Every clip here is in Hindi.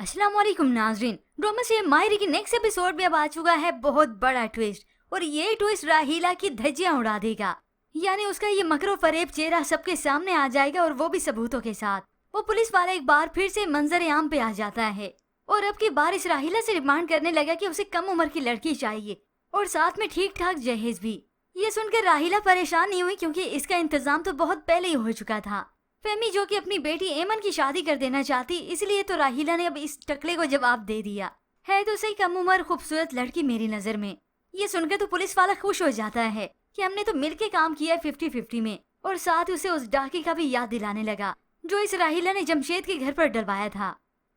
अस्सलाम वालेकुम नाजरीन। ड्रामा से माहिर की नेक्स्ट एपिसोड में अब आ चुका है बहुत बड़ा ट्विस्ट, और ये ट्विस्ट राहीला की धज्जियां उड़ा देगा। यानी उसका ये मकरो फरेब चेहरा सबके सामने आ जाएगा, और वो भी सबूतों के साथ। वो पुलिस वाला एक बार फिर से मंजर आम पे आ जाता है, और अब की बार इस राहीला से डिमांड करने लगा कि उसे कम उम्र की लड़की चाहिए, और साथ में ठीक ठाक जहेज भी। ये सुनकर राहीला परेशान नहीं हुई, क्योंकि इसका इंतजाम तो बहुत पहले ही हो चुका था। फेमी जो कि अपनी बेटी एमन की शादी कर देना चाहती, इसलिए तो राहीला ने अब इस टकले को जवाब दे दिया है। तो सही कम उम्र खूबसूरत लड़की मेरी नजर में। ये सुनकर तो पुलिस वाला खुश हो जाता है कि हमने तो मिलके काम किया है 50-50 में, और साथ ही उसे उस डाके का भी याद दिलाने लगा जो इस राहीला ने जमशेद के घर पर डलवाया था।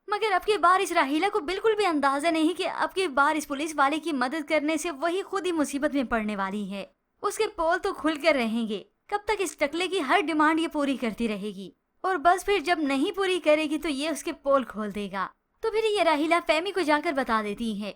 मगर अब की बार इस राहीला को बिल्कुल भी अंदाजा नहीं कि अब की बार इस पुलिस वाले की मदद करने से वही खुद ही मुसीबत में पड़ने वाली है। उसके पोल तो खुलकर रहेंगे। कब तक इस टकले की हर डिमांड ये पूरी करती रहेगी, और बस फिर जब नहीं पूरी करेगी तो ये उसके पोल खोल देगा। तो फिर ये राहीला फेमी को जाकर बता देती है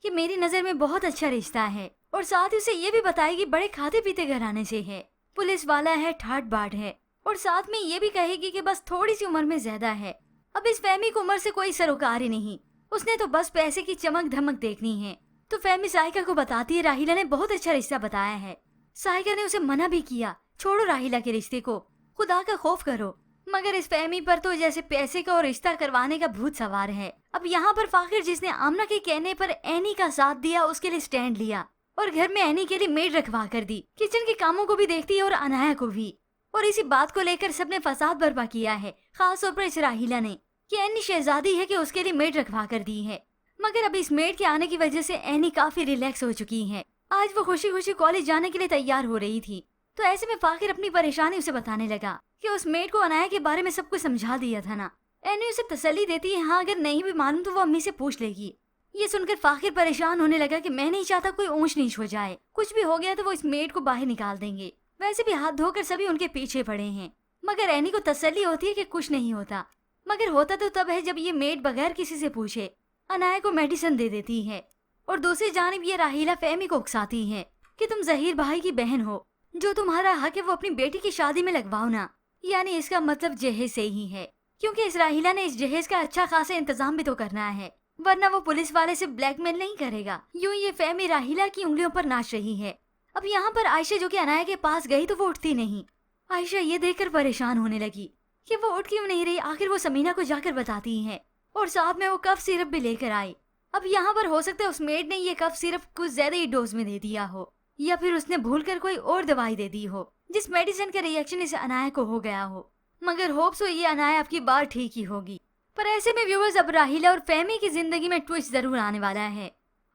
कि मेरी नजर में बहुत अच्छा रिश्ता है, और साथ ही उसे ये भी बताएगी बड़े खाते पीते घराने से है, पुलिस वाला है, ठाट बाट है, और साथ में ये भी कहेगी कि बस थोड़ी सी उम्र में ज्यादा है। अब इस फेमी को उम्र से कोई सरोकार ही नहीं, उसने तो बस पैसे की चमक धमक देखनी है। तो फेमी साइका को बताती है राहीला ने बहुत अच्छा रिश्ता बताया है। साइका ने उसे मना भी किया, छोड़ो राहीला के रिश्ते को, खुदा का खौफ करो। मगर इस फहमी पर तो जैसे पैसे का और रिश्ता करवाने का भूत सवार है। अब यहाँ पर फाकिर, जिसने आमना के कहने पर एनी का साथ दिया, उसके लिए स्टैंड लिया, और घर में एनी के लिए मेड रखवा कर दी, किचन के कामों को भी देखती है और अनाया को भी। और इसी बात को लेकर सबने फसाद बर्पा किया है, खास तौर पर इस राहीला ने, कि एनी शहजादी है कि उसके लिए मेड रखवा कर दी है। मगर अब इस मेड के आने की वजह से एनी काफी रिलैक्स हो चुकी है। आज वो खुशी खुशी कॉलेज जाने के लिए तैयार हो रही थी। तो ऐसे में फाकिर अपनी परेशानी उसे बताने लगा कि उस मेड को अनाया के बारे में सब कुछ समझा दिया था ना। एनी उसे तसल्ली देती है, हाँ अगर नहीं भी मालूम तो वो अम्मी से पूछ लेगी। ये सुनकर फाकिर परेशान होने लगा कि मैं नहीं चाहता कोई ऊंच नीच हो जाए, कुछ भी हो गया तो वो इस मेड को बाहर निकाल देंगे। वैसे भी हाथ धोकर सभी उनके पीछे पड़े हैं। मगर एनी को तसल्ली होती है कि कुछ नहीं होता। मगर होता तो तब है जब ये मेड बगैर किसी से पूछे अनाया को मेडिसिन दे देती है। और दूसरी जानिब ये राहीला फेमी को उकसाती है कि तुम जहीर भाई की बहन हो, जो तुम्हारा हक है वो अपनी बेटी की शादी में लगवाओ ना। यानी इसका मतलब जहेज से ही है, क्योंकि इस राहीला ने इस जहेज का अच्छा खासा इंतजाम भी तो करना है, वरना वो पुलिस वाले से ब्लैकमेल नहीं करेगा। यूं ये फेमी राहीला की उंगलियों पर नाच रही है। अब यहाँ पर आयशा जो कि अनाया के पास गई तो वो उठती नहीं। आयशा ये देखकर परेशान होने लगी कि वो उठ क्यों नहीं रही। आखिर वो समीना को जाकर बताती है, और साथ में वो कफ सिरप भी लेकर आई। अब यहाँ पर हो सकता है उस मेड ने ये कफ सिरप कुछ ज्यादा ही डोज में दे दिया हो, या फिर उसने भूलकर कोई और दवाई दे दी हो, जिस मेडिसिन का रिएक्शन इस अनाया को हो गया हो। मगर होप्स हो ये अनाया आपकी बार ठीक ही होगी। पर ऐसे में व्यूअर्स, अब राहीला और फेमी की जिंदगी में ट्विस्ट जरूर आने वाला है।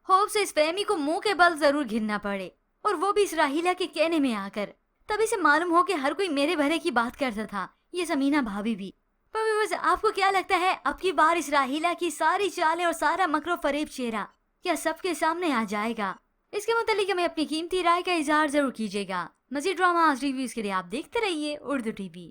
होप्स इस फेमी को मुंह के बल जरूर घिरना पड़े, और वो भी इस राहीला के कहने में आकर। तभी से मालूम हो कि हर कोई मेरे भरे की बात करता था, ये समीना भाभी भी। पर व्यूअर्स, आपको क्या लगता है अब की बार इस राहीला की सारी चालें और सारा मकरो फरेब चेहरा क्या सबके सामने आ जाएगा? इसके मुतालिक हमें अपनी कीमती राय का इजहार जरूर कीजिएगा। मज़ीद ड्रामा रिव्यूज के लिए आप देखते रहिए उर्दू टीवी।